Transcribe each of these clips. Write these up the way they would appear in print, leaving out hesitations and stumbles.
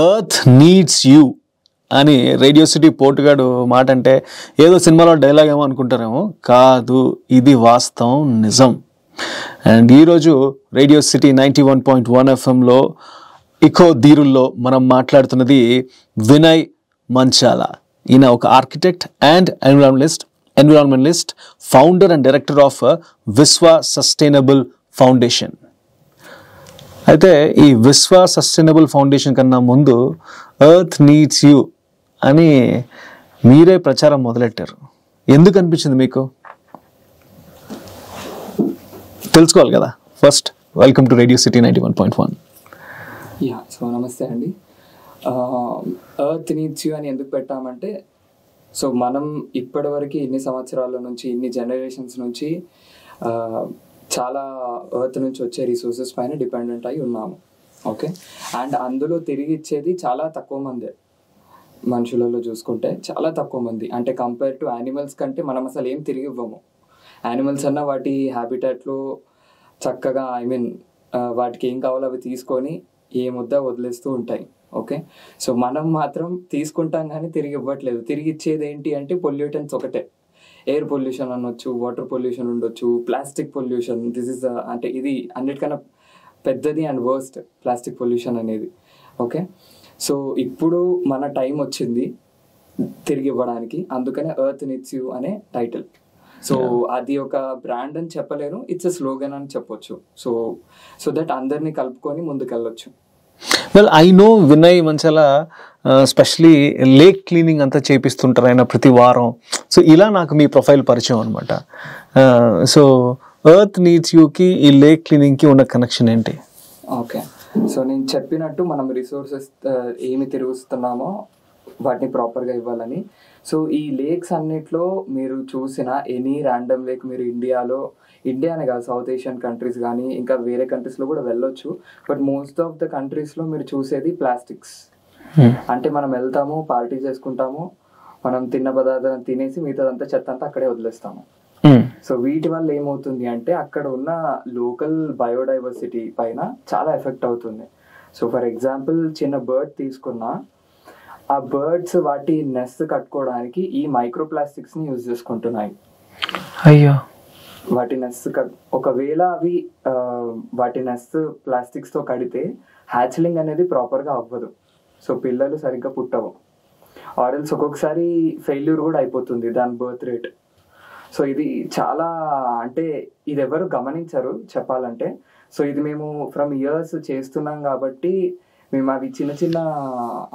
Earth needs you అని radio city పోర్టుగాడు మాట అంటే ఏదో సినిమాలో డైలాగ్ ఏమో అనుకుంటారేమో, కాదు, ఇది వాస్తవం, నిజం. అండ్ ఈరోజు రేడియో సిటీ 91.1 FM ఇకో ధీరుల్లో మనం మాట్లాడుతున్నది వినయ్ మంచాల. ఈయన ఒక architect and environmentalist, founder and director of విశ్వ సస్టైనబుల్ ఫౌండేషన్. అయితే ఈ విశ్వ సస్టైనబుల్ ఫౌండేషన్ కన్నా ముందు ఎర్త్ నీడ్స్ యూ అని మీరే ప్రచారం మొదలెట్టారు. ఎందుకు అనిపించింది మీకు? తెలుసుకోవాలి కదా. First welcome to radio city 91.1. So నమస్తే అండి. ఎర్త్ నీడ్స్ యూ అని ఎందుకు పెట్టామంటే, సో మనం ఇప్పటివరకు ఇన్ని సంవత్సరాల నుంచి, ఇన్ని జనరేషన్స్ నుంచి చాలా ఎర్త్ నుంచి వచ్చే రిసోర్సెస్ పైన డిపెండెంట్ అయి ఉన్నాము. ఓకే, అండ్ అందులో తిరిగి ఇచ్చేది చాలా తక్కువ మందే. మనుషులలో చూసుకుంటే చాలా తక్కువ మంది. అంటే కంపేర్ టు యానిమల్స్ కంటే మనం అసలు ఏం తిరిగి ఇవ్వము. యానిమల్స్ అన్న వాటి హ్యాబిటాట్లో చక్కగా వాటికి ఏం కావాలో అవి తీసుకొని ఏ ముద్ద వదిలేస్తూ ఉంటాయి. ఓకే, సో మనం మాత్రం తీసుకుంటాం కానీ తిరిగి ఇవ్వట్లేదు. తిరిగి ఇచ్చేది ఏంటి అంటే పొల్యూటెంట్స్ ఒకటే. ఎయిర్ పొల్యూషన్ అనొచ్చు, వాటర్ పొల్యూషన్ ఉండొచ్చు, ప్లాస్టిక్ పొల్యూషన్. అంటే ఇది అన్నిటికన్నా పెద్దది అండ్ వర్స్ట్ ప్లాస్టిక్ పొల్యూషన్ అనేది. ఓకే, సో ఇప్పుడు మన టైం వచ్చింది తిరిగి ఇవ్వడానికి. అందుకనే ఎర్త్ నీడ్స్ యూ అనే టైటిల్. సో అది ఒక బ్రాండ్ అని చెప్పలేను, ఇట్స్ ఎ స్లోగన్ అని చెప్పొచ్చు. సో దట్ అందరినీ కలుపుకొని ముందుకెళ్ళొచ్చు. Well, I know Vinay Manchala specially lake cleaning అంతా చేపిస్తుంటారు ఆయన ప్రతి వారం. సో ఇలా నాకు మీ ప్రొఫైల్ పరిచయం అనమాట. సో ఎర్త్ నీడ్స్ యూకి ఈ లేక్ క్లీనింగ్కి ఉన్న కనెక్షన్ ఏంటి? ఓకే, సో నేను చెప్పినట్టు మనం రిసోర్సెస్ ఏమి తిరుగుతున్నామో వాటిని ప్రాపర్గా ఇవ్వాలని. సో ఈ లేక్స్ అన్నిట్లో మీరు చూసిన ఎనీ ర్యాండమ్ లేక్ మీరు ఇండియానే కాదు, సౌత్ ఏషియన్ కంట్రీస్ కానీ ఇంకా వేరే కంట్రీస్లో కూడా వెళ్ళొచ్చు. బట్ మోస్ట్ ఆఫ్ ద కంట్రీస్లో మీరు చూసేది ప్లాస్టిక్స్. అంటే మనం వెళ్తాము, పార్టీ చేసుకుంటాము, మనం తిన్న పదార్థాలను తినేసి మిగతాదంతా చెత్త అంతా అక్కడే వదిలేస్తాము. సో వీటి వల్ల ఏమవుతుంది అంటే అక్కడ ఉన్న లోకల్ బయోడైవర్సిటీ పైన చాలా ఎఫెక్ట్ అవుతుంది. సో ఫర్ ఎగ్జాంపుల్ చిన్న బర్డ్ తీసుకున్నా, ఆ బర్డ్స్ వాటి నెస్ట్ కట్టుకోవడానికి ఈ మైక్రో ప్లాస్టిక్స్ని యూజ్ చేసుకుంటున్నాయి. అయ్యో, వాటి నెస్ట్ ఒకవేళ అవి వాటి నెస్ట్ ప్లాస్టిక్స్తో కడితే హ్యాచ్లింగ్ అనేది ప్రాపర్గా అవ్వదు. సో పిల్లలు సరిగ్గా పుట్టవు. ఆర్ఎల్స్ ఒక్కొక్కసారి ఫెయిల్యూర్ కూడా అయిపోతుంది దాని బర్త్ రేట్. సో ఇది చాలా, అంటే ఇది ఎవరు గమనించరు చెప్పాలంటే. సో ఇది మేము ఫ్రమ్ ఇయర్స్ చేస్తున్నాం కాబట్టి మేము అవి చిన్న చిన్న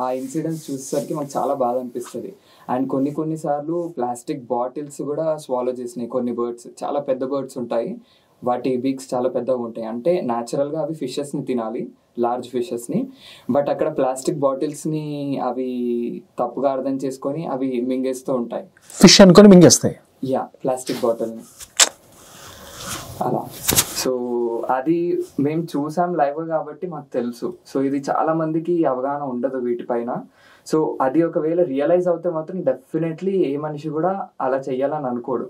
ఆ ఇన్సిడెంట్స్ చూసేసరికి మాకు చాలా బాధ అనిపిస్తుంది. అండ్ కొన్నిసార్లు ప్లాస్టిక్ బాటిల్స్ కూడా స్వాలో చేసినాయి కొన్ని బర్డ్స్. చాలా పెద్ద బర్డ్స్ ఉంటాయి, వాటి బీక్స్ చాలా పెద్దగా ఉంటాయి. అంటే న్యాచురల్గా అవి ఫిషెస్ని తినాలి, లార్జ్ ఫిషెస్ని. బట్ అక్కడ ప్లాస్టిక్ బాటిల్స్ని అవి తప్పుగా అర్థం చేసుకొని అవి మింగేస్తూ ఉంటాయి. ఫిష్ అనుకొని మింగేస్తాయి. ప్లాస్టిక్ బాటిల్ని అలా. సో అది మేము చూసాం లైవ్ కాబట్టి మాకు తెలుసు. సో ఇది చాలా మందికి అవగాహన ఉండదు వీటిపైన. సో అది ఒకవేళ రియలైజ్ అవుతే మాత్రం డెఫినెట్లీ ఏ మనిషి కూడా అలా చెయ్యాలని అనుకోడు.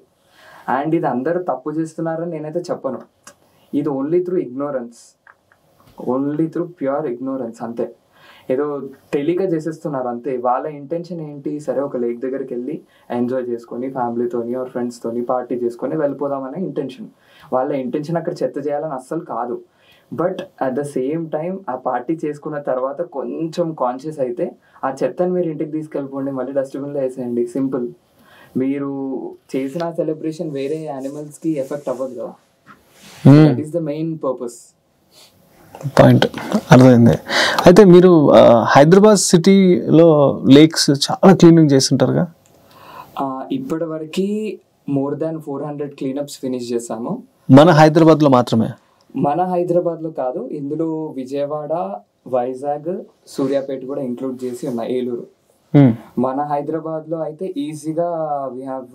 అండ్ ఇది అందరూ తప్పు చేస్తున్నారని నేనైతే చెప్పను. ఇది only through ignorance, only through pure ignorance, అంతే. ఏదో తెలియక చేసేస్తున్నారు అంతే. వాళ్ళ ఇంటెన్షన్ ఏంటి, సరే ఒక లేక్ దగ్గరికి వెళ్ళి ఎంజాయ్ చేసుకొని ఫ్యామిలీతోని ఆర్ ఫ్రెండ్స్తోని పార్టీ చేసుకొని వెళ్ళిపోదామనే ఇంటెన్షన్. వాళ్ళ ఇంటెన్షన్ అక్కడ చెత్త చేయాలని అస్సలు కాదు. But at the same time ఆ పార్టీ చేసుకున్న తర్వాత కొంచెం కాన్షియస్ అయితే ఆ చెత్తని మీరు ఇంటికి తీసుకెళ్ళిపోండి, మళ్ళీ డస్ట్బిన్లో వేసేయండి, సింపుల్. మీరు చేసిన సెలబ్రేషన్ వేరే యానిమల్స్కి ఎఫెక్ట్ అవ్వదు కదా. That is the main purpose. Point అర్థమైంది. అయితే మీరు హైదరాబాద్ సిటీలో లేక్స్ చాలా క్లీనింగ్ చేస్తుంటారుగా? ఇప్పటి వరకు మోర్ దాన్ 400 క్లీనప్స్ ఫినిష్ చేసాము. మన హైదరాబాద్లో మాత్రమే? మన హైదరాబాద్లో కాదు, ఇందులో విజయవాడ, వైజాగ్, సూర్యాపేట కూడా ఇంక్లూడ్ చేసి ఉన్నాయి, ఏలూరు. మన హైదరాబాద్లో అయితే ఈజీగా we have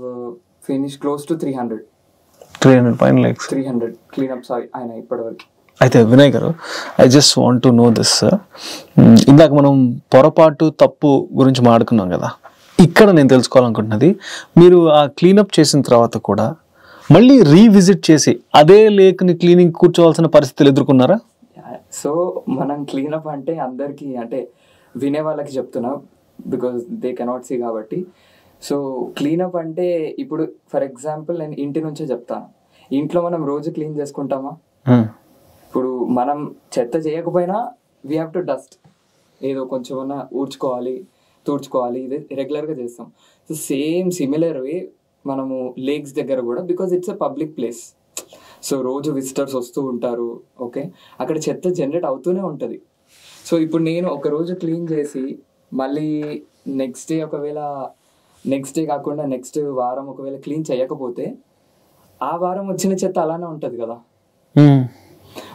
finish close to 300 పైన లేక్స్, 300 క్లీనప్స్ అయినాయి ఇప్పటివరకు. అయితే వినయ్ గారు, I just want to know this. ఇందాక మనం పొరపాటు తప్పు గురించి మాట్లాడుకున్నాం కదా, ఇక్కడ నేను తెలుసుకోవాలనుకుంటున్నది, మీరు ఆ క్లీనప్ చేసిన తర్వాత కూడా మళ్ళీ రీవిజిట్ చేసి అదే లేక్ని క్లీనింగ్ కూర్చోవాల్సిన పరిస్థితులు ఎదుర్కొన్నారా? సో మనం క్లీనప్ అంటే అందరికీ, అంటే వినే వాళ్ళకి చెప్తున్నా బికాజ్ దే కెనాట్ సీ కాబట్టి. సో క్లీనప్ అంటే ఇప్పుడు ఫర్ ఎగ్జాంపుల్ నేను ఇంటి నుంచే చెప్తాను. ఇంట్లో మనం రోజు క్లీన్ చేసుకుంటామా? ఇప్పుడు మనం చెత్త చేయకపోయినా వీ హ్యావ్ టు డస్ట్, ఏదో కొంచెం ఊడ్చుకోవాలి, తుడుచుకోవాలి, ఇది రెగ్యులర్గా చేస్తాం. సో సేమ్ సిమిలర్ వే మనము లేక్స్ దగ్గర కూడా, because it's a public place, so రోజు విజిటర్స్ వస్తూ ఉంటారు. ఓకే, అక్కడ చెత్త జనరేట్ అవుతూనే ఉంటుంది. సో ఇప్పుడు నేను ఒక రోజు క్లీన్ చేసి మళ్ళీ నెక్స్ట్ డే కాకుండా నెక్స్ట్ వారం ఒకవేళ క్లీన్ చేయకపోతే ఆ వారం వచ్చిన చెత్త అలానే ఉంటుంది కదా.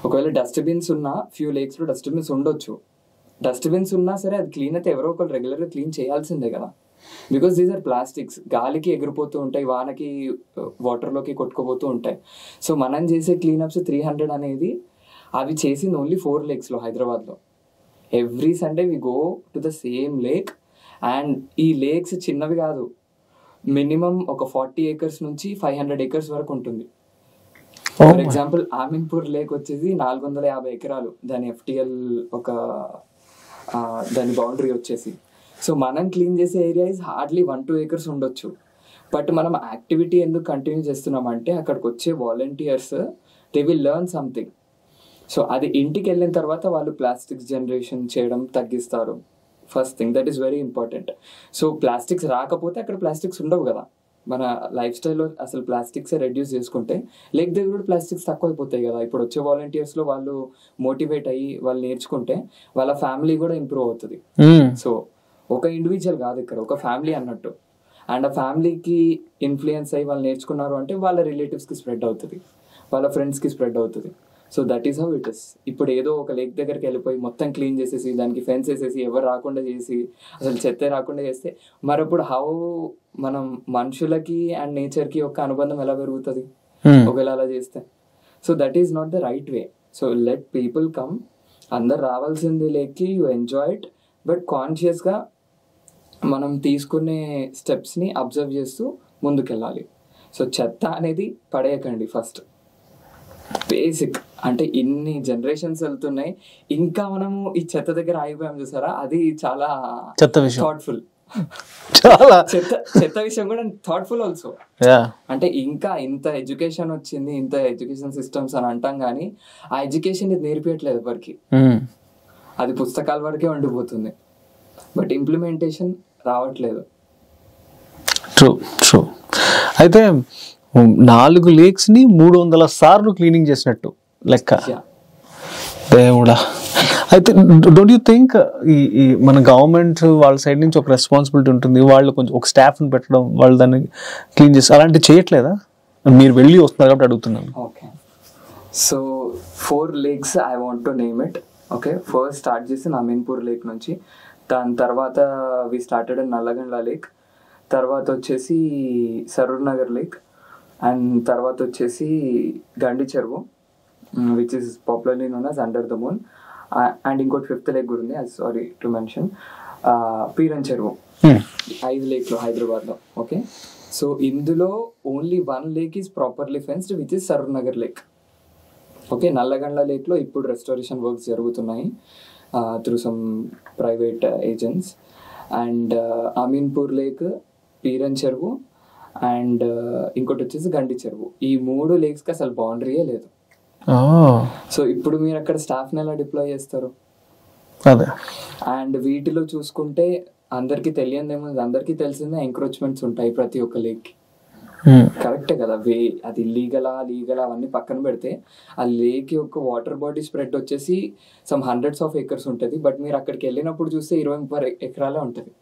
ఒకవేళ డస్ట్బిన్స్ ఉన్నా, ఫ్యూ లేక్స్లో డస్ట్బిన్స్ ఉండొచ్చు, డస్ట్బిన్స్ ఉన్నా సరే అది క్లీన్ అయితే ఎవరో ఒకరు రెగ్యులర్గా క్లీన్ చేయాల్సిందే కదా. బికాస్ దీస్ ఆర్ ప్లాస్టిక్స్, గాలికి ఎగిరిపోతూ ఉంటాయి, వానకి వాటర్లోకి కొట్టుకుపోతూ ఉంటాయి. సో మనం చేసే క్లీనప్స్ 300 అనేది అవి చేసింది ఓన్లీ 4 లేక్స్లో హైదరాబాద్లో. Every Sunday we go to the same lake. And ఈ లేక్స్ చిన్నవి కాదు, మినిమం ఒక 40 acres నుంచి 500 acres వరకు ఉంటుంది. ఫర్ ఎగ్జాంపుల్ ఆమీన్పూర్ లేక్ వచ్చేసి 450 ఎకరాలు, దాని FTL దాని బౌండరీ వచ్చేసి. సో మనం క్లీన్ చేసే ఏరియా ఇస్ హార్డ్లీ 1-2 acres ఉండొచ్చు. బట్ మనం యాక్టివిటీ ఎందుకు కంటిన్యూ చేస్తున్నామంటే అక్కడికి వచ్చే volunteers they will learn something. So అది ఇంటికి వెళ్ళిన తర్వాత వాళ్ళు ప్లాస్టిక్స్ జనరేషన్ చేయడం తగ్గిస్తారు. First thing, that is very important. So plastics రాకపోతే అక్కడ ప్లాస్టిక్స్ ఉండవు కదా. మన లైఫ్ స్టైల్లో అసలు ప్లాస్టిక్సే రెడ్యూస్ చేసుకుంటే లేక్ దగ్గర కూడా ప్లాస్టిక్స్ తక్కువ అయిపోతాయి కదా. ఇప్పుడు వచ్చే వాలంటీర్స్లో వాళ్ళు మోటివేట్ అయ్యి వాళ్ళు నేర్చుకుంటే వాళ్ళ ఫ్యామిలీ కూడా ఇంప్రూవ్ అవుతుంది. సో ఒక ఇండివిజువల్ కాదు ఇక్కడ, ఒక ఫ్యామిలీ అన్నట్టు. అండ్ ఆ ఫ్యామిలీకి ఇన్ఫ్లుయెన్స్ అయ్యి వాళ్ళు నేర్చుకున్నారు అంటే వాళ్ళ రిలేటివ్స్కి స్ప్రెడ్ అవుతుంది, వాళ్ళ ఫ్రెండ్స్కి స్ప్రెడ్ అవుతుంది. So that is how it is. ఇప్పుడు ఏదో ఒక లేక్ దగ్గరికి వెళ్ళిపోయి మొత్తం క్లీన్ చేసేసి దానికి ఫెన్స్ వేసేసి ఎవరు రాకుండా చేసి అసలు చెత్త రాకుండా చేస్తే మరప్పుడు హౌ మనం మనుషులకి అండ్ నేచర్కి ఒక అనుబంధం ఎలా పెరుగుతుంది ఒకవేళ అలా చేస్తే? So that is not the right way. So let people come, అందరు రావాల్సింది లేక్కి, యూ ఎంజాయ్ ఇట్, బట్ కాన్షియస్గా మనం తీసుకునే స్టెప్స్ని అబ్జర్వ్ చేస్తూ ముందుకెళ్ళాలి. సో చెత్త అనేది పడేయకండి ఫస్ట్, బేసిక్. అంటే ఇన్ని జనరేషన్స్ వెళ్తున్నాయి, ఇంకా మనము ఈ చెత్త దగ్గర ఆగిపోయాం చూసారా, అది చాలా థాట్ఫుల్. చాలా చెత్త విషయం కూడా థాట్ఫుల్ ఆల్సో. అంటే ఇంకా ఇంత ఎడ్యుకేషన్ వచ్చింది, ఇంత ఎడ్యుకేషన్ సిస్టమ్స్ అని అంటాం కానీ ఆ ఎడ్యుకేషన్ ఇది నేర్పించట్లేదు ఎవరికి. అది పుస్తకాల వరకే ఉండిపోతుంది, బట్ ఇంప్లిమెంటేషన్ రావట్లేదు. True true. అయితే 4 లేక్స్ ని 300 సార్లు క్లీనింగ్ చేసినట్టు లెక్క. దేవుడా. అయితే డోంట్ యూ థింక్ ఈ మన గవర్నమెంట్ వాళ్ళ సైడ్ నుంచి ఒక రెస్పాన్సిబిలిటీ ఉంటుంది, వాళ్ళు కొంచెం ఒక స్టాఫ్ని పెట్టడం, వాళ్ళు దాన్ని క్లీన్ చేసి అలాంటివి చేయట్లేదా? మీరు వెళ్ళి వస్తున్నారు కాబట్టి అడుగుతున్నాను. Okay, so 4 lakes I want to name it. Okay, first start చేసి అమీన్పూర్ లేక్ నుంచి, దాని తర్వాత వి స్టార్టెడ్ నల్లగండ్ల లేక్, తర్వాత వచ్చేసి సరూర్ నగర్ లేక్, అండ్ తర్వాత వచ్చేసి గండి చెరువు which is popularly known as under the moon. And ఇంకోటి 5th లేక్ కూడా ఉంది, సారీ టు మెన్షన్, పీరన్ చెరువు. 5 లేక్లు హైదరాబాద్లో. ఓకే, సో ఇందులో only 1 lake is properly fenced which is Saroor Nagar lake. Okay, Nallagandla లేక్లో ఇప్పుడు రెస్టోరేషన్ వర్క్స్ జరుగుతున్నాయి through some private agents. And Ameenpur lake, Peeran చెరువు అండ్ ఇంకోటి వచ్చేసి గండి చెరువు. ఈ 3 లేక్స్కి అసలు బౌండరీయే లేదు. సో ఇప్పుడు మీరు అక్కడ స్టాఫ్ని ఎలా డిప్లాయ్ చేస్తారు? అండ్ వీటిలో చూసుకుంటే అందరికీ తెలియదేమో, అందరికీ తెలిసిందే ఎంక్రోచ్మెంట్స్ ఉంటాయి ప్రతి ఒక్క లేక్కి. కరెక్టే కదా, అది లీగలా అవన్నీ పక్కన పెడితే ఆ లేక్ యొక్క వాటర్ బాడీ స్ప్రెడ్ వచ్చేసి సమ్ హండ్రెడ్స్ ఆఫ్ ఏకర్స్ ఉంటుంది. బట్ మీరు అక్కడికి వెళ్ళినప్పుడు చూస్తే 20 ఎకరాలే ఉంటుంది.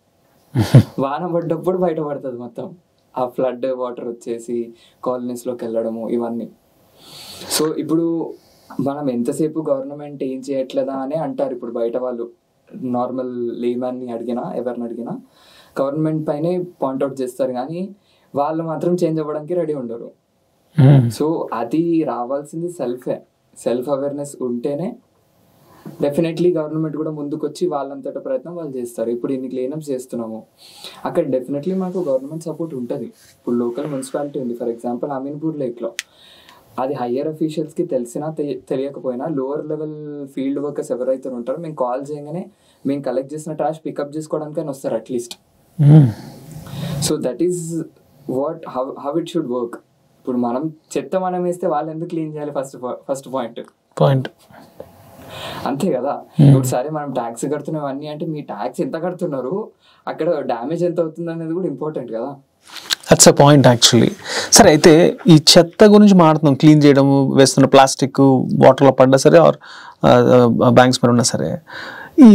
వాన పడ్డప్పుడు బయటపడుతుంది మొత్తం ఆ ఫ్లడ్ వాటర్ వచ్చేసి కాలనీస్లోకి వెళ్ళడము ఇవన్నీ. సో ఇప్పుడు మనం ఎంతసేపు గవర్నమెంట్ ఏం చేయట్లేదా అని అంటారు ఇప్పుడు బయట వాళ్ళు. నార్మల్ లేమ్యాన్ని అడిగినా ఎవరిని అడిగినా గవర్నమెంట్ పైనే పాయింట్అవుట్ చేస్తారు, కానీ వాళ్ళు మాత్రం చేంజ్ అవ్వడానికి రెడీ ఉండరు. సో అది రావాల్సింది సెల్ఫ్ అవేర్నెస్ ఉంటేనే డెఫినెట్లీ గవర్నమెంట్ కూడా ముందుకు వచ్చి వాళ్ళంతట ప్రయత్నం వాళ్ళు చేస్తారు. ఇప్పుడు ఇన్ని క్లీనప్స్ చేస్తున్నాము, అక్కడ డెఫినెట్లీ మాకు గవర్నమెంట్ సపోర్ట్ ఉంటుంది. ఇప్పుడు లోకల్ మున్సిపాలిటీ ఉంది, ఫర్ ఎగ్జాంపుల్ అమీన్పూర్ లేక్లో. అది హయ్యర్ అఫీషియల్స్కి తెలిసినా తెలియకపోయినా లోవర్ లెవెల్ ఫీల్డ్ వర్కర్స్ ఎవరైతే ఉంటారో మేము కాల్ చేయగానే మేము కలెక్ట్ చేసిన ట్రాష్ పికప్ చేసుకోవడానికైనా వస్తారు at least. So that is what how it should work. ఇప్పుడు మనం చెత్త మనం వేస్తే వాళ్ళు ఎందుకు క్లీన్ చేయాలి? ఫస్ట్ పాయింట్ అంతే కదా. ఇప్పుడు సరే మనం ట్యాక్స్ కడుతున్నాం అన్నీ అంటే మీ ట్యాక్స్ ఎంత కడుతున్నారు, అక్కడ డ్యామేజ్ ఎంత అవుతుంది అనేది కూడా ఇంపార్టెంట్ కదా. That's a point actually. సరే, అయితే ఈ చెత్త గురించి మాట్లాడుతున్నాం, క్లీన్ చేయడం, వేస్తున్న ప్లాస్టిక్ వాటర్లో పడ్డా సరే ఆర్ బ్యాంక్స్ మీద ఉన్నా సరే, ఈ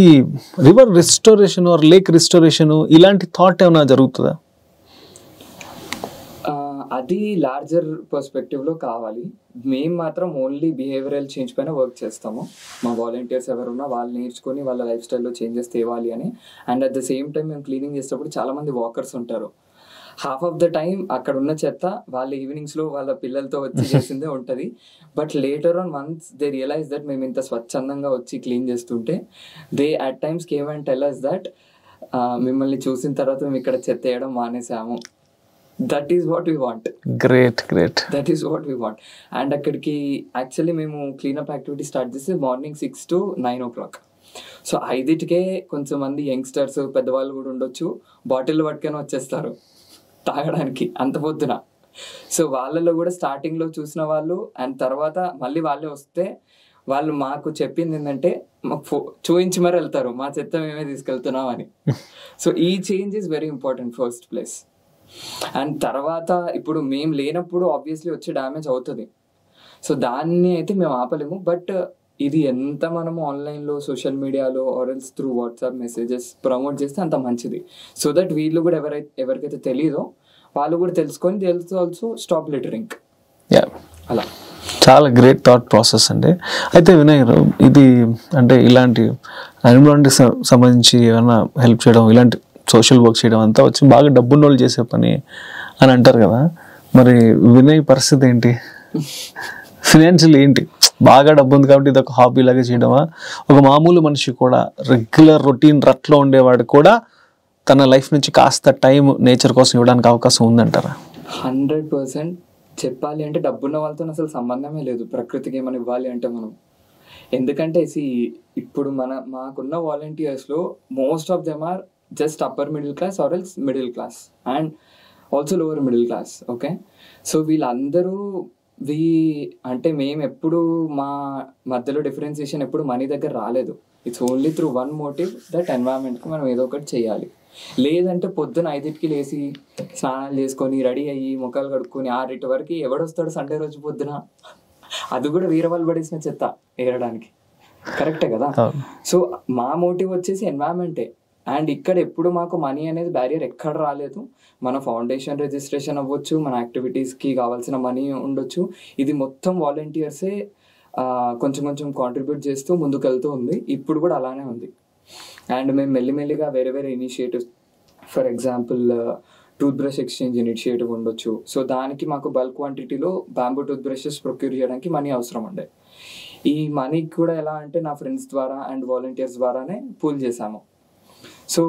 river restoration or lake restoration ఇలాంటి థాట్ ఏమైనా జరుగుతుందా? అది లార్జర్ పర్స్పెక్టివ్లో కావాలి. మేము మాత్రం ఓన్లీ బిహేవియరల్ చేంజ్ పైన వర్క్ చేస్తాము. మా వాలంటీర్స్ ఎవరున్నా వాళ్ళు నేర్చుకొని వాళ్ళ లైఫ్ స్టైల్లో చేంజెస్ తేవాలి అని. And at the same time మేము క్లీనింగ్ చేసేటప్పుడు చాలామంది వాకర్స్ ఉంటారు. హాఫ్ ఆఫ్ ద టైం అక్కడ ఉన్న చెత్త వాళ్ళ ఈవినింగ్స్లో వాళ్ళ పిల్లలతో వచ్చి చేసిందే ఉంటుంది. But later on once they realise that మేము ఇంత స్వచ్ఛందంగా వచ్చి క్లీన్ చేస్తుంటే they at times came and tell us that మిమ్మల్ని చూసిన తర్వాత మేము ఇక్కడ చెత్త వేయడం మానేసాము. That is what we want. Great. That is what we want. And అక్కడికి యాక్చువల్లీ మేము క్లీనప్ యాక్టివిటీ స్టార్ట్ చేస్తే మార్నింగ్ 6 to 9 o'clock. సో 5కే కొంచెం మంది యంగ్స్టర్స్ పెద్దవాళ్ళు కూడా ఉండొచ్చు, బాటిల్ పట్టుకొని వచ్చేస్తారు తాగడానికి అంత పొద్దున. సో వాళ్ళలో కూడా స్టార్టింగ్లో చూసిన వాళ్ళు అండ్ తర్వాత మళ్ళీ వాళ్ళే వస్తే వాళ్ళు మాకు చెప్పింది ఏంటంటే మాకు చూపించి మరి వెళ్తారు మా చెత్త మేమే తీసుకెళ్తున్నాం అని. సో ఈ change is very important first place. And తర్వాత ఇప్పుడు మేము లేనప్పుడు ఆబ్వియస్లీ వచ్చే డ్యామేజ్ అవుతుంది. సో దాన్ని అయితే మేము ఆపలేము. బట్ ఇది ఎంత మనము ఆన్లైన్లో సోషల్ మీడియాలో ఆర్ఎల్స్ త్రూ వాట్సాప్ మెసేజెస్ ప్రమోట్ చేస్తే అంత మంచిది. సో దట్ వీళ్ళు కూడా ఎవరికైతే తెలియదో వాళ్ళు కూడా తెలుసుకొని దే ఆల్సో స్టాప్ లిటరింగ్. అలా చాలా గ్రేట్ థాట్ ప్రాసెస్ అండి. అయితే వినయ్ గారు, ఇది అంటే ఇలాంటి ఎన్విరాన్మెంట్కి సంబంధించి ఏమైనా హెల్ప్ చేయడం, ఇలాంటి సోషల్ వర్క్ చేయడం అంతా వచ్చి బాగా డబ్బున్న వాళ్ళు చేసే పని అని అంటారు కదా, మరి వినయ్ పరిస్థితి ఏంటి? ఫినాన్షియల్ ఏంటి? బాగా డబ్బు ఉంది కాబట్టి ఇది ఒక హాబీ లాగా చేయడమా? ఒక మామూలు మనిషి కూడా రెగ్యులర్ రొటీన్ రట్లో ఉండేవాడు కూడా తన లైఫ్ నుంచి కాస్త టైం నేచర్ కోసం ఇవ్వడానికి అవకాశం ఉందంటారా? 100% చెప్పాలి అంటే డబ్బున్న వాళ్ళతో అసలు సంబంధమే లేదు ప్రకృతికి ఏమైనా ఇవ్వాలి అంటే మనం. ఎందుకంటే ఇప్పుడు మాకున్న వాలంటీర్స్లో most of them are just upper middle class or else middle class and also lower middle class. Okay, so వీళ్ళందరూ అంటే మేము ఎప్పుడు మా మధ్యలో డిఫరెన్సియేషన్ ఎప్పుడు మనీ దగ్గర రాలేదు. It's only through one motive that ఎన్వైరన్మెంట్కి మనం ఏదో ఒకటి చేయాలి. లేదంటే పొద్దున 5కి లేచి స్నానాలు చేసుకొని రెడీ అయ్యి ముఖాలు కడుక్కొని 6 వరకు ఎవడొస్తాడు సండే రోజు పొద్దున? అది కూడా వీర వాళ్ళు పడేసిన చెత్త ఏరడానికి. కరెక్టే కదా. సో మా మోటివ్ వచ్చేసి ఎన్వైరన్మెంటే. అండ్ ఇక్కడ ఎప్పుడు మాకు మనీ అనేది బ్యారియర్ ఎక్కడ రాలేదు. మన ఫౌండేషన్ రిజిస్ట్రేషన్ అవ్వచ్చు, మన యాక్టివిటీస్కి కావాల్సిన మనీ ఉండొచ్చు. ఇది మొత్తం వాలంటీర్సే కొంచెం కొంచెం కాంట్రిబ్యూట్ చేస్తూ ముందుకెళ్తూ ఉంది. ఇప్పుడు కూడా అలానే ఉంది. అండ్ మేము మెల్లిమెల్లిగా వేరే వేరే initiatives, for example tooth brush exchange initiative ఉండొచ్చు. సో దానికి మాకు బల్క్ క్వాంటిటీలో బ్యాంబూ టూత్ బ్రషెస్ ప్రొక్యూర్ చేయడానికి మనీ అవసరం ఉండే. ఈ మనీకి కూడా ఎలా అంటే నా ఫ్రెండ్స్ ద్వారా అండ్ వాలంటీర్స్ ద్వారానే పూల్ చేశాము. సో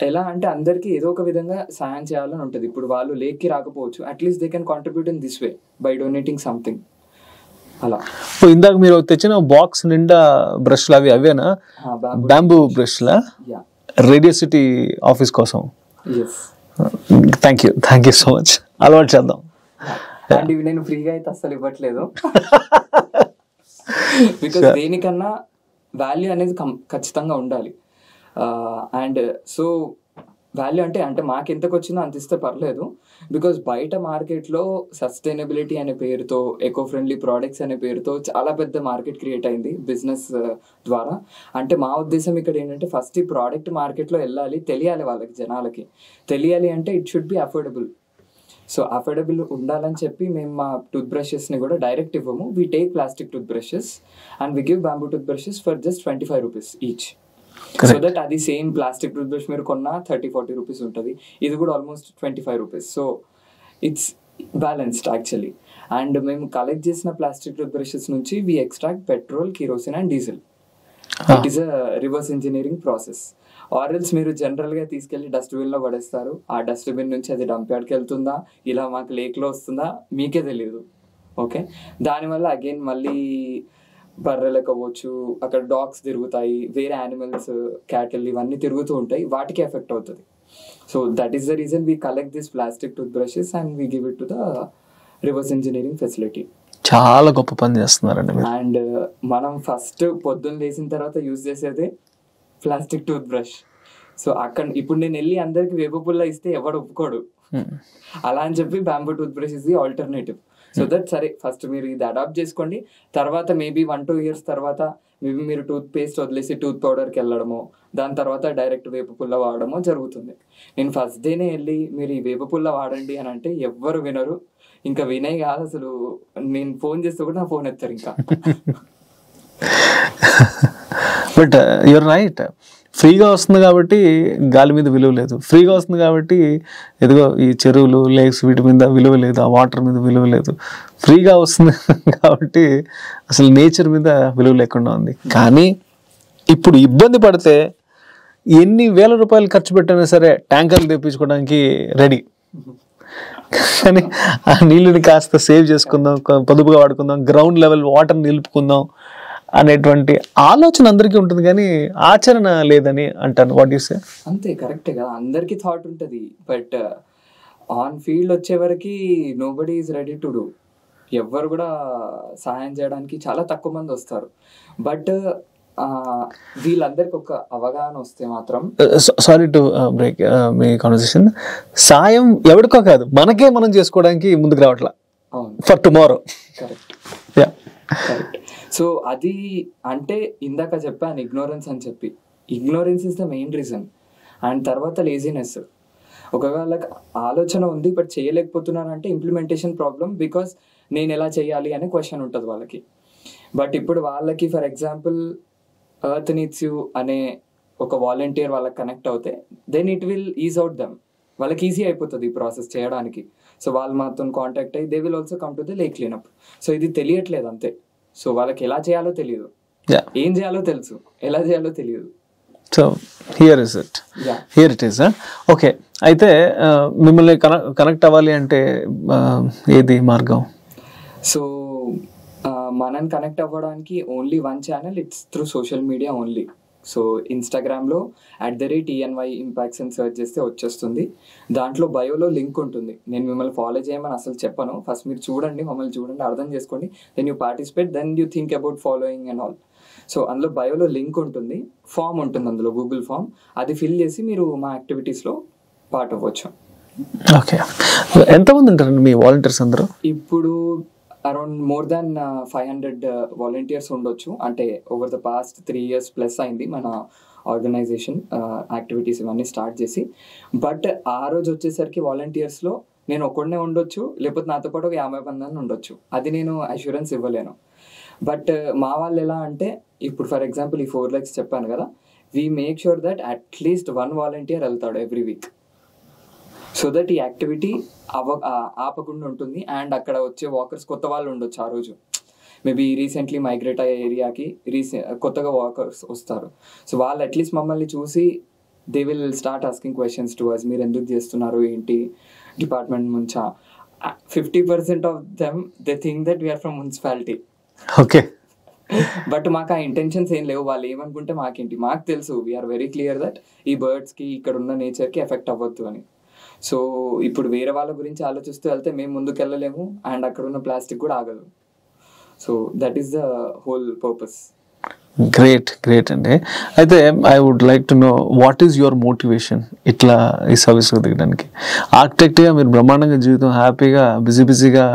ఎలా అంటే అందరికీ ఏదో ఒక విధంగా సాయం చేయాలని ఉంటుంది. ఇప్పుడు వాళ్ళు లేక్కి రాకపోవచ్చు, at least they can contribute in this way by donating something. అలా ఇందాక మీరు తెచ్చిన బాక్స్ నిండా బ్రష్లు అవేనా? బ్యాంబూ బ్రష్లా? రేడియో సిటీ ఆఫీస్ కోసం. Thank you so much. అలవాటు చేద్దాం. అండ్ ఇవి నేను ఫ్రీగా అయితే అస్సలు ఇవ్వట్లేదు. బికాస్ దేనికన్నా వాల్యూ అనేది ఖచ్చితంగా ఉండాలి. అండ్ సో వాల్యూ అంటే మాకు ఎంతకు వచ్చిందో అంత ఇస్తే పర్లేదు. బికాస్ బయట మార్కెట్లో సస్టైనబిలిటీ అనే పేరుతో, ఎకో ఫ్రెండ్లీ ప్రోడక్ట్స్ అనే పేరుతో చాలా పెద్ద మార్కెట్ క్రియేట్ అయింది బిజినెస్ ద్వారా. అంటే మా ఉద్దేశం ఇక్కడ ఏంటంటే ఫస్ట్ ఈ ప్రోడక్ట్ మార్కెట్లో వెళ్ళాలి, తెలియాలి వాళ్ళకి, జనాలకి తెలియాలి. అంటే it should be affordable. So affordable ఉండాలని చెప్పి మేము మా టూత్ బ్రషెస్ని కూడా డైరెక్ట్ ఇవ్వము. We take plastic tooth brushes and we give bamboo tooth brushes for just 25 rupees each. So that అది సేమ్ ప్లాస్టిక్ టూత్ బ్రష్ మీరు కొన్నా 30-40 rupees ఉంటుంది. ఇది కూడా almost 25 rupees. So it's balanced actually. And మేము కలెక్ట్ చేసిన plastic tooth brushes నుంచి we extract petrol, kerosene and diesel. It is a reverse engineering process. Or else మీరు జనరల్గా తీసుకెళ్ళి డస్ట్బిన్లో పడేస్తారు. ఆ డస్ట్బిన్ నుంచి అది డంప్ యార్డ్కి వెళ్తుందా, ఇలా మాకు లేక్లో వస్తుందా మీకే తెలియదు. ఓకే, దానివల్ల అగైన్ మళ్ళీ బర్రెలకు అవ్వచ్చు, అక్కడ డాగ్స్ తిరుగుతాయి, వేరే యానిమల్స్ క్యాటిల్ ఇవన్నీ తిరుగుతూ ఉంటాయి, వాటికి ఎఫెక్ట్ అవుతుంది. So that is the reason we collect this plastic tooth brushes and we give it to the reverse engineering facility. చాలా గొప్ప పని చేస్తున్నారండి మీరు. అండ్ మనం ఫస్ట్ పొద్దున్న లేచిన తర్వాత యూజ్ చేసేదే ప్లాస్టిక్ టూత్ బ్రష్. సో అక్కడ ఇప్పుడు నేను వెళ్ళి అందరికి వేప పుల్ల ఇస్తే ఎవడు ఒప్పుకోడు, అలా అని చెప్పి bamboo tooth brush is the alternative. So that సరే ఫస్ట్ మీరు ఇది అడాప్ట్ చేసుకోండి, తర్వాత మేబీ 1-2 years తర్వాత మేబీ మీరు టూత్ పేస్ట్ వదిలేసి టూత్ పౌడర్కి వెళ్ళడమో, దాని తర్వాత డైరెక్ట్ వేప పుల్ల వాడడమో జరుగుతుంది. నేను ఫస్ట్ డేనే వెళ్ళి మీరు ఈ వేప పుల్ల వాడండి అని అంటే ఎవ్వరు వినరు. ఇంకా వినయ్ కాదు అసలు, నేను ఫోన్ చేస్తే కూడా నా ఫోన్ ఎత్తారు ఇంకా. బట్ యూర్ రైట్, ఫ్రీగా వస్తుంది కాబట్టి గాలి మీద విలువ లేదు, ఫ్రీగా వస్తుంది కాబట్టి ఎదుగో ఈ చెరువులు లేక్స్ వీటి మీద విలువ లేదు, ఆ వాటర్ మీద విలువ లేదు, ఫ్రీగా వస్తుంది కాబట్టి అసలు నేచర్ మీద విలువ లేకుండా ఉంది. కానీ ఇప్పుడు ఇబ్బంది పడితే ఎన్ని వేల రూపాయలు ఖర్చు పెట్టినా సరే ట్యాంకర్లు తెప్పించుకోవడానికి రెడీ. కానీ ఆ నీళ్ళని కాస్త సేవ్ చేసుకుందాం, పొదుపుగా వాడుకుందాం, గ్రౌండ్ లెవెల్ వాటర్ నిలుపుకుందాం అనేటువంటి ఆలోచన అందరికీ ఉంటుంది, కానీ ఆచరణ లేదని అంటాను. What you say? అంతే, కరెక్టే కదా, అందరికీ థాట్ ఉంటుంది, బట్ ఆన్ ఫీల్డ్ వచ్చే వరకు nobody is ready to do. ఎవ్వరు కూడా సహాయం చేయడానికి చాలా తక్కువ మంది వస్తారు. బట్ వీళ్ళందరికి ఒక అవగాహన వస్తే మాత్రం, sorry to break me conversation, సాయం ఎవరికో కాదు మనకే మనం చేసుకోవడానికి ముందుకు రావట్లా. అవును, for tomorrow. Correct, correct. So అది అంటే ఇందాక చెప్పాను ఇగ్నోరెన్స్ అని చెప్పి, ignorance is the main reason. And తర్వాత లేజినెస్. ఒకవేళ ఆలోచన ఉంది బట్ చేయలేకపోతున్నారంటే ఇంప్లిమెంటేషన్ ప్రాబ్లం, బికాస్ నేను ఎలా చేయాలి అనే క్వశ్చన్ ఉంటుంది వాళ్ళకి. బట్ ఇప్పుడు వాళ్ళకి for example Earth needs you అనే ఒక వాలంటీర్ వాళ్ళకి కనెక్ట్ అవుతే then it will ease out them, వాళ్ళకి ఈజీ అయిపోతుంది ఈ ప్రాసెస్ చేయడానికి. సో వాళ్ళు మాతో కాంటాక్ట్ అయ్యి they will also come to the lake cleanup. So ఇది తెలియట్లేదు అంతే. సో వాళ్ళకి ఎలా చేయాలో తెలియదు, ఏం చేయాలో తెలుసు, ఎలా చేయాలో తెలియదు. So here it is. Okay, అయితే మిమ్మల్ని కనెక్ట్ అవ్వాలి అంటే ఏది మార్గం? సో మనం కనెక్ట్ అవ్వడానికి only one channel, it's through social media only. So ఇన్స్టాగ్రామ్లో @ENY Impacts అని సెర్చ్ చేస్తే వచ్చేస్తుంది. దాంట్లో బయోలో లింక్ ఉంటుంది. నేను మిమ్మల్ని ఫాలో చేయమని అసలు చెప్పను, ఫస్ట్ మీరు చూడండి, మమ్మల్ని చూడండి, అర్థం చేసుకోండి, then you participate, then you think about following and all. So అందులో బయోలో లింక్ ఉంటుంది, ఫామ్ ఉంటుంది అందులో, గూగుల్ ఫామ్, అది ఫిల్ చేసి మీరు మా యాక్టివిటీస్లో పార్ట్ అవ్వచ్చు. ఓకే, ఎంతమంది ఉంటారండి మీ వాలంటీర్స్ అందరూ? ఇప్పుడు అరౌండ్ మోర్ దాన్ 500 వాలంటీర్స్ ఉండొచ్చు. అంటే over the past 3 years plus అయింది మన ఆర్గనైజేషన్ యాక్టివిటీస్ ఇవన్నీ స్టార్ట్ చేసి. బట్ ఆ రోజు వచ్చేసరికి వాలంటీర్స్లో నేను ఒక్కడనే ఉండొచ్చు, లేకపోతే నాతో పాటు ఒక 50 మంది ఉండొచ్చు, అది నేను అష్యూరెన్స్ ఇవ్వలేను. బట్ మా వాళ్ళు ఎలా అంటే, ఇప్పుడు ఫర్ ఎగ్జాంపుల్ ఈ 4 lakhs చెప్పాను కదా, we make sure that at least 1 volunteer వెళ్తాడు ఎవ్రీ వీక్, సో దట్ ఈ యాక్టివిటీ ఆపకుండా ఉంటుంది. అండ్ అక్కడ వచ్చే వాకర్స్ కొత్త వాళ్ళు ఉండొచ్చు ఆ రోజు, మేబీ రీసెంట్లీ మైగ్రేట్ అయ్యే ఏరియాకి కొత్తగా వాకర్స్ వస్తారు. సో వాళ్ళు అట్లీస్ట్ మమ్మల్ని చూసి they will start asking questions to us, మీరు ఎందుకు చేస్తున్నారు, ఏంటి, డిపార్ట్మెంట్ నుంచా. 50% of them they think that we are from municipality. Okay, but మాకు ఆ ఇంటెన్షన్స్ ఏం లేవు, వాళ్ళు ఏమనుకుంటే మాకేంటి, మాకు తెలుసు, వీఆర్ వెరీ క్లియర్ దట్ ఈ బర్డ్స్కి ఇక్కడ ఉన్న నేచర్కి ఎఫెక్ట్ అవ్వద్దు అని. సో ఇప్పుడు వేరే వాళ్ళ గురించి ఆలోచిస్తూ వెళ్తే మేము ముందుకు వెళ్ళలేము, అండ్ అక్కడ ఉన్న ప్లాస్టిక్ కూడా ఆగదు. So that is the whole purpose. Great అండి. అయితే I would like to know what is your motivation ఇట్లా ఈ సర్వీస్లో దిగడానికి? ఆర్కిటెక్ట్గా మీరు బ్రహ్మాండంగా జీవితం హ్యాపీగా బిజీగా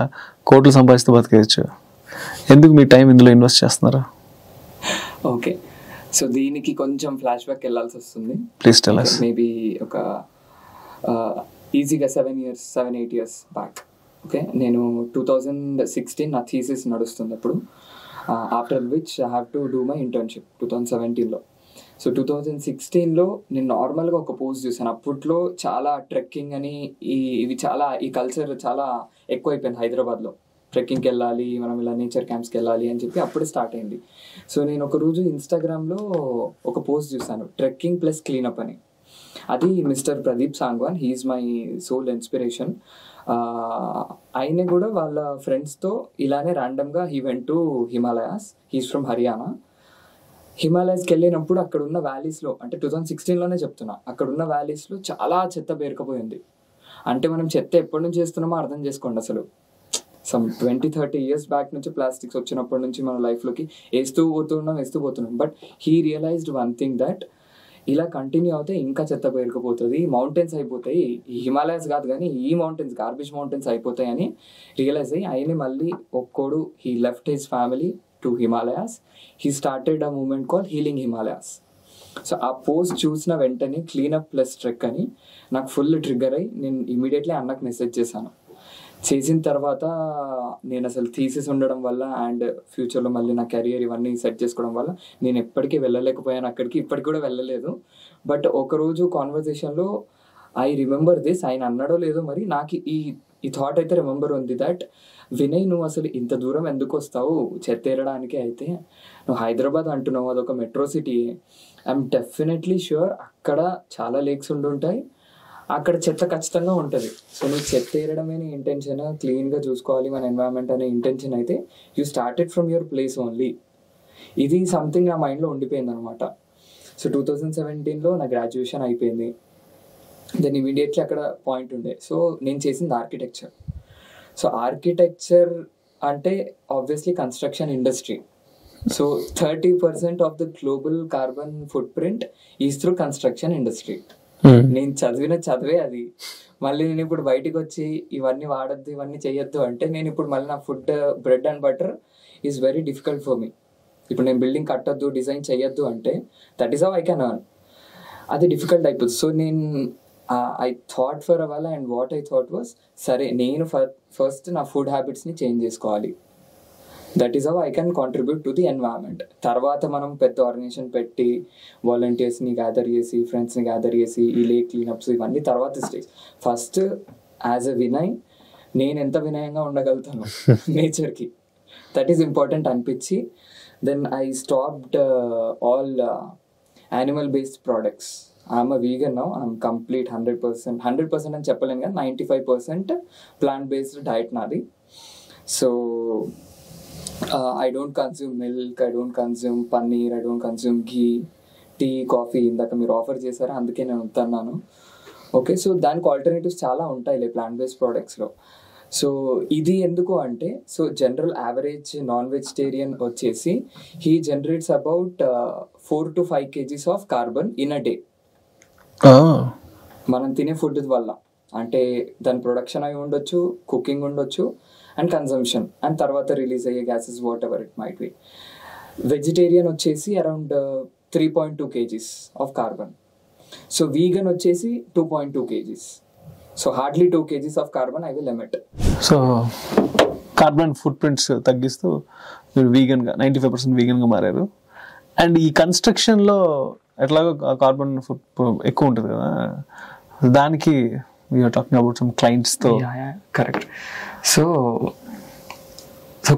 కోట్లు సంపాదిస్తూ బతికేయచ్చు, ఎందుకు మీ టైం ఇందులో ఇన్వెస్ట్ చేస్తున్నారు? ఓకే, సో దీనికి కొంచెం ఫ్లాష్ బ్యాక్ వెళ్ళాల్సి వస్తుంది. Please tell us. మేబీ ఒక ఈజీగా 7-8 years బ్యాక్. ఓకే, నేను 2016 నా థీసిస్ నడుస్తుంది అప్పుడు, after which I have to do my internship 2017లో. సో 2016లో నేను నార్మల్గా ఒక పోస్ట్ చూసాను. అప్పట్లో చాలా ట్రెక్కింగ్ అని ఇవి చాలా, ఈ కల్చర్ చాలా ఎక్కువైపోయింది హైదరాబాద్లో. ట్రెక్కింగ్కి వెళ్ళాలి మనం, ఇలా నేచర్ క్యాంప్స్కి వెళ్ళాలి అని చెప్పి అప్పుడే స్టార్ట్ అయింది. సో నేను ఒకరోజు ఇన్స్టాగ్రామ్లో ఒక పోస్ట్ చూసాను, ట్రెక్కింగ్ ప్లస్ క్లీనప్ అని. అది mister Pradeep Sangwan, he is my sole inspiration. ఆయన కూడా వాళ్ళ ఫ్రెండ్స్తో ఇలానే ర్యాండమ్గా he went to Himalayas. He's from Haryana. హిమాలయాస్కి వెళ్ళినప్పుడు అక్కడ ఉన్న వ్యాలీస్లో, అంటే 2016లోనే చెప్తున్నా, అక్కడ ఉన్న వ్యాలీస్లో చాలా చెత్త పేరుకుపోయింది. అంటే మనం చెత్త ఎప్పటి నుంచి చేస్తున్నామో అర్థం చేసుకోండి. అసలు సమ్ 20-30 years బ్యాక్ నుంచి ప్లాస్టిక్స్ వచ్చినప్పటి నుంచి మన లైఫ్లోకి వేస్తూ పోతున్నాం. But he realised one thing, that ఇలా కంటిన్యూ అవుతే ఇంకా చెత్త పేరుకుపోతుంది, మౌంటైన్స్ అయిపోతాయి, ఈ హిమాలయాస్ కాదు కానీ ఈ మౌంటైన్స్, గార్బేజ్ మౌంటైన్స్ అయిపోతాయి అని రియలైజ్ అయ్యి ఆయన మళ్ళీ ఒక్కోడు he left his family to Himalayas. He started a movement call healing Himalayas. So ఆ పోస్ట్ చూసిన వెంటనే క్లీనప్ ప్లస్ ట్రెక్ అని నాకు ఫుల్ ట్రిగ్గర్ అయ్యి నేను ఇమీడియట్లీ అన్నకు మెసేజ్ చేశాను. చేసిన తర్వాత నేను అసలు థీసిస్ ఉండడం వల్ల అండ్ ఫ్యూచర్లో మళ్ళీ నా కెరియర్ ఇవన్నీ సెట్ చేసుకోవడం వల్ల నేను ఎప్పటికీ వెళ్ళలేకపోయాను అక్కడికి, ఇప్పటికి కూడా వెళ్ళలేదు. బట్ ఒకరోజు కాన్వర్జేషన్లో ఐ రిమెంబర్ దిస్, ఆయన అన్నాడో లేదో మరి, నాకు ఈ థాట్ అయితే రిమెంబర్ ఉంది, దట్ వినయ్ నువ్వు అసలు ఇంత దూరం ఎందుకు వస్తావు చెత్తేరడానికి? అయితే నువ్వు హైదరాబాద్ అంటున్నావు, అదొక metro city. I'm definitely sure అక్కడ చాలా లేక్స్ ఉండుంటాయి, అక్కడ చెత్త ఖచ్చితంగా ఉంటుంది. సో నువ్వు చెత్త ఏరడమే నీ ఇంటెన్షన్, క్లీన్గా చూసుకోవాలి మన ఎన్వైరన్మెంట్ అనే ఇంటెన్షన్ అయితే you started from your place only. ఇది సంథింగ్ నా మైండ్లో ఉండిపోయింది అనమాట. సో 2017లో నా గ్రాడ్యుయేషన్ అయిపోయింది. దెన్ ఇమీడియట్లీ అక్కడ పాయింట్ ఉండే. సో నేను చేసింది ఆర్కిటెక్చర్. సో ఆర్కిటెక్చర్ అంటే obviously construction industry. So 30% of the global carbon foot print is through construction industry. నేను చదివిన చదివే అది. మళ్ళీ నేను ఇప్పుడు బయటకు వచ్చి ఇవన్నీ వాడద్దు, ఇవన్నీ చేయొద్దు అంటే నేను ఇప్పుడు మళ్ళీ నా food, bread and butter is very difficult for me. ఇప్పుడు నేను బిల్డింగ్ కట్టొద్దు, డిజైన్ చేయొద్దు అంటే that is how I can earn. అది డిఫికల్ట్ అయిపోతుంది. సో నేను I thought for a while and what I thought was, సరే నేను ఫస్ట్ నా ఫుడ్ హ్యాబిట్స్ని చేంజ్ చేసుకోవాలి. That is how I can contribute to the environment. తర్వాత మనం పెద్ద ఆర్గనైజేషన్ పెట్టి వాలంటీర్స్ని గ్యాదర్ చేసి, ఫ్రెండ్స్ని గ్యాదర్ చేసి ఈ లేక్ క్లీనప్స్ ఇవన్నీ తర్వాత stage. First as a Vinay నేను ఎంత వినయంగా ఉండగలుగుతాను నేచర్కి, దట్ ఈస్ ఇంపార్టెంట్ అనిపించి then I stopped all animal based products. I'm a vegan now. I'm complete 100% అని చెప్పలేను కానీ 95% ప్లాంట్ బేస్డ్ డైట్ నాది. So I don't consume milk, I don't consume paneer, I don't consume ghee, tea, coffee. ఇందాక మీరు offer చేశారా, అందుకే నేను వస్తున్నాను. ఓకే, సో దానికి ఆల్టర్నేటివ్స్ చాలా ఉంటాయి ప్లాంట్ బేస్డ్ ప్రోడక్ట్స్లో. సో ఇది ఎందుకు అంటే, so general average non vegetarian వచ్చేసి he generates about 4 to 5 kgs of carbon in a day. మనం తినే ఫుడ్ వల్ల, అంటే దాని ప్రొడక్షన్ అయి ఉండొచ్చు, కుకింగ్ ఉండొచ్చు అండ్ కన్జంప్షన్, అండ్ తర్వాత రిలీజ్ అయ్యే gases whatever it might be. Vegetarian వచ్చేసి around 3.2 kgs of carbon. So vegan వచ్చేసి 2.2 kgs. So hardly 2 kgs of carbon I will emit. So carbon footprints తగ్గిస్తూ మీరు వీగన్గా 95% వీగన్గా మారారు. And ఈ కన్స్ట్రక్షన్లో ఎట్లాగో కార్బన్ ఫుట్ ఎక్కువ ఉంటుంది కదా, దానికి వీఆర్ టాకింగ్ అబౌట్ సమ్ క్లయింట్స్తో. కరెక్ట్. సో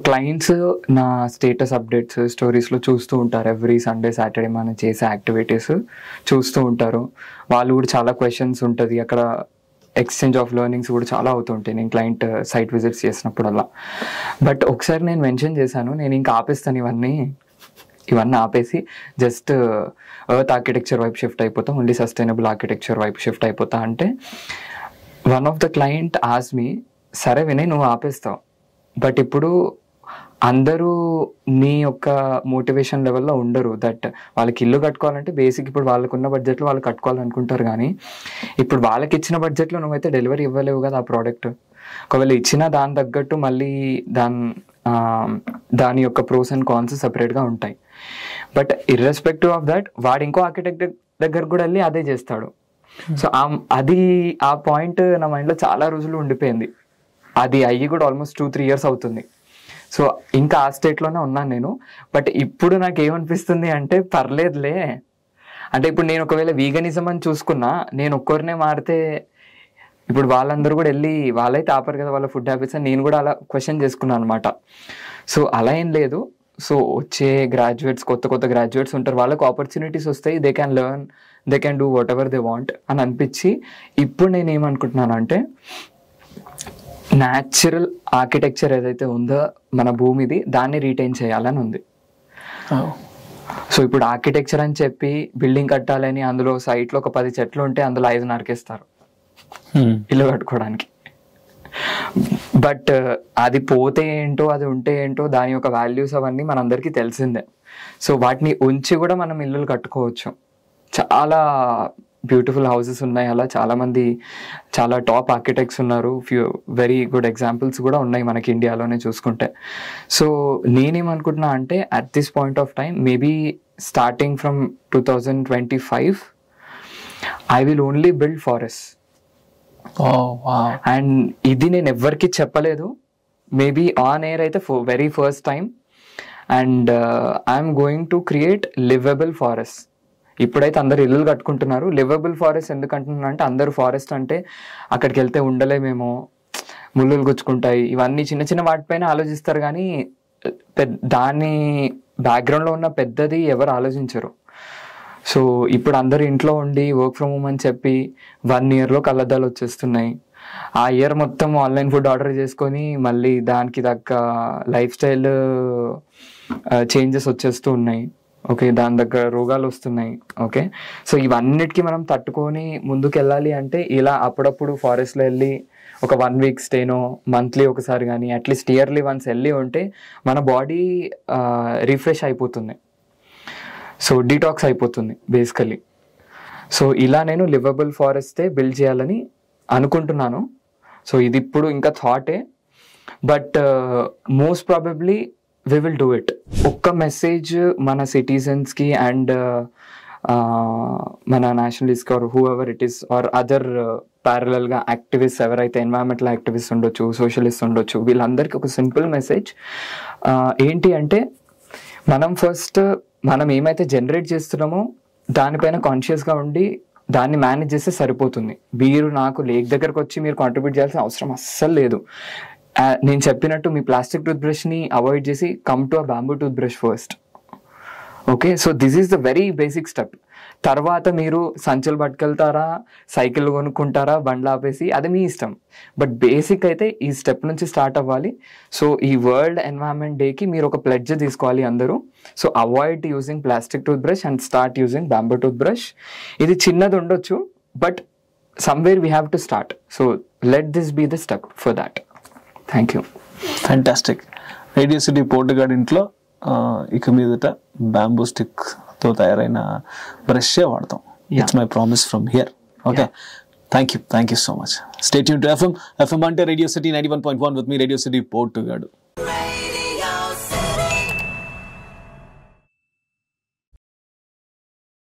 క్లయింట్స్ నా స్టేటస్ అప్డేట్స్ స్టోరీస్లో చూస్తూ ఉంటారు. ఎవ్రీ సండే సాటర్డే మనం చేసే యాక్టివిటీస్ చూస్తూ ఉంటారు. వాళ్ళు కూడా చాలా క్వశ్చన్స్ ఉంటుంది అక్కడ, ఎక్స్చేంజ్ ఆఫ్ లెర్నింగ్స్ కూడా చాలా అవుతుంటాయి నేను క్లయింట్ సైట్ విజిట్స్ చేసినప్పుడల్లా. బట్ ఒకసారి నేను మెన్షన్ చేశాను, నేను ఇంకా ఆపేస్తాను ఇవన్నీ ఆపేసి జస్ట్ ఎర్త్ ఆర్కిటెక్చర్ వైపు షిఫ్ట్ అయిపోతా, ఓన్లీ సస్టైనబుల్ ఆర్కిటెక్చర్ వైపు షిఫ్ట్ అయిపోతా అంటే వన్ ఆఫ్ ద క్లయింట్ ఆస్ మీ, సరే వినయ్ నువ్వు ఆపేస్తావు, బట్ ఇప్పుడు అందరూ నీ యొక్క మోటివేషన్ లెవెల్లో ఉండరు. దట్ వాళ్ళకి ఇల్లు కట్టుకోవాలంటే బేసిక్ ఇప్పుడు వాళ్ళకున్న బడ్జెట్లో వాళ్ళు కట్టుకోవాలనుకుంటారు, కానీ ఇప్పుడు వాళ్ళకి ఇచ్చిన బడ్జెట్లో నువ్వైతే డెలివరీ ఇవ్వలేవు కదా ఆ ప్రోడక్ట్. ఒకవేళ ఇచ్చినా దాని తగ్గట్టు మళ్ళీ దాని యొక్క ప్రోస్ అండ్ కాన్స్ సపరేట్గా ఉంటాయి. బట్ ఇర్రెస్పెక్టివ్ ఆఫ్ దట్ వాడు ఇంకో ఆర్కిటెక్ట్ దగ్గర కూడా వెళ్ళి అదే చేస్తాడు. సో అది ఆ పాయింట్ నా మైండ్లో చాలా రోజులు ఉండిపోయింది. అది అయ్యి కూడా ఆల్మోస్ట్ 2-3 years అవుతుంది. సో ఇంకా ఆ స్టేట్లోనే ఉన్నాను నేను. బట్ ఇప్పుడు నాకు ఏమనిపిస్తుంది అంటే పర్లేదులే, అంటే ఇప్పుడు నేను ఒకవేళ వీగనిజం అని చూసుకున్నా, నేను ఒక్కరినే మారితే ఇప్పుడు వాళ్ళందరూ కూడా వెళ్ళి వాళ్ళైతే ఆపరు కదా వాళ్ళ ఫుడ్ హ్యాబిట్స్ అని నేను కూడా అలా క్వశ్చన్ చేసుకున్నాను అనమాట. సో అలా ఏం లేదు, సో వచ్చే గ్రాడ్యుయేట్స్, కొత్త గ్రాడ్యుయేట్స్ ఉంటారు, వాళ్ళకి ఆపర్చునిటీస్ వస్తాయి, they can learn, they can do what ever they want అని అనిపించి ఇప్పుడు నేను ఏమనుకుంటున్నాను అంటే న్యాచురల్ ఆర్కిటెక్చర్ ఏదైతే ఉందో మన భూమిది దాన్ని రీటైన్ చేయాలని ఉంది. సో ఇప్పుడు ఆర్కిటెక్చర్ అని చెప్పి బిల్డింగ్ కట్టాలని అందులో సైట్లో ఒక 10 చెట్లు ఉంటే అందులో 5 నరికేస్తారు ఇల్లు కట్టుకోవడానికి. బట్ అది పోతే ఏంటో, అది ఉంటే ఏంటో, దాని యొక్క వాల్యూస్ అవన్నీ మనందరికీ తెలిసిందే. సో వాటిని ఉంచి కూడా మనం ఇల్లులు కట్టుకోవచ్చు. చాలా బ్యూటిఫుల్ హౌసెస్ ఉన్నాయి, అలా చాలామంది చాలా టాప్ ఆర్కిటెక్ట్స్ ఉన్నారు, ఫ్యూ వెరీ గుడ్ ఎగ్జాంపుల్స్ కూడా ఉన్నాయి మనకి ఇండియాలోనే చూసుకుంటే. సో నేనేమనుకుంటున్నా అంటే at this point of time maybe starting from 2025 I will only build forest. And ఇది నేను ఎవరికి చెప్పలేదు, మేబీ ఆన్ ఎయిర్ అయితే very first time. And I'm going to create liveable forest. ఇప్పుడైతే అందరు ఇల్లులు కట్టుకుంటున్నారు, లివబుల్ ఫారెస్ట్ ఎందుకంటున్నా అంటే అందరూ ఫారెస్ట్ అంటే అక్కడికి వెళ్తే ఉండలేమేమో, ముళ్ళులు గుచ్చుకుంటాయి, ఇవన్నీ చిన్న చిన్న వాటిపైన ఆలోచిస్తారు, కానీ దాని బ్యాక్గ్రౌండ్లో ఉన్న పెద్దది ఎవరు ఆలోచించరు. సో ఇప్పుడు అందరు ఇంట్లో ఉండి వర్క్ ఫ్రమ్ హోమ్ అని చెప్పి 1 yearలో కళ్ళద్దాలు వచ్చేస్తున్నాయి. ఆ ఇయర్ మొత్తం ఆన్లైన్ ఫుడ్ ఆర్డర్ చేసుకొని మళ్ళీ దానికి తగ్గ లైఫ్ స్టైల్ చేంజెస్ వచ్చేస్తూ ఉన్నాయి. ఓకే, దాని దగ్గర రోగాలు వస్తున్నాయి. ఓకే, సో ఇవన్నిటికీ మనం తట్టుకొని ముందుకు వెళ్ళాలి అంటే ఇలా అప్పుడప్పుడు ఫారెస్ట్లో వెళ్ళి ఒక 1 week స్టేనో, మంత్లీ ఒకసారి కానీ అట్లీస్ట్ ఇయర్లీ వన్స్ వెళ్ళి ఉంటే మన బాడీ రిఫ్రెష్ అయిపోతుంది, సో డీటాక్స్ అయిపోతుంది బేసికలీ. సో ఇలా నేను లివబుల్ ఫారెస్టే బిల్డ్ చేయాలని అనుకుంటున్నాను. సో ఇది ఇప్పుడు ఇంకా థాటే, but most probably we will do it. ఒక్క మెసేజ్ మన సిటిజన్స్కి అండ్ మన nationalist or whoever it is or other ప్యారలల్గా యాక్టివిస్ట్ ఎవరైతే ఎన్వైరన్మెంటల్ యాక్టివిస్ట్ ఉండొచ్చు, సోషలిస్ట్ ఉండొచ్చు, వీళ్ళందరికీ ఒక సింపుల్ మెసేజ్ ఏంటి అంటే మనం ఏమైతే జనరేట్ చేస్తున్నామో దానిపైన కాన్షియస్గా ఉండి దాన్ని మేనేజ్ చేస్తే సరిపోతుంది. మీరు నాకు లేక్ దగ్గరకు వచ్చి మీరు కాంట్రిబ్యూట్ చేయాల్సిన అవసరం అస్సలు లేదు. నేను చెప్పినట్టు మీ ప్లాస్టిక్ టూత్ బ్రష్ని అవాయిడ్ చేసి come to a bamboo tooth brush first. Okay, so this is the very basic step. తర్వాత మీరు సంచులు పట్టుకెళ్తారా, సైకిల్ కొనుక్కుంటారా, బండ్లు ఆపేసి, అది మీ ఇష్టం. బట్ బేసిక్ అయితే ఈ స్టెప్ నుంచి స్టార్ట్ అవ్వాలి. సో ఈ వరల్డ్ ఎన్వైరన్మెంట్ డేకి మీరు ఒక ప్లెడ్జ్ తీసుకోవాలి అందరూ. So avoid using plastic tooth brush and start using bamboo toothbrush. ఇది చిన్నది ఉండొచ్చు, but somewhere we have to start. So let this be the step for that. Thank you. Fantastic. Radio city పోర్టుగాడ్ ఇంట్లో ఇక మీదట bamboo స్టిక్తో తయారైన బ్రషే వాడతాం. It's my promise from here. Okay, thank you so much. Stay tune to FM అంటే radio city 91.1 with మీ రేడియో సిటీ పోర్టుగాడు.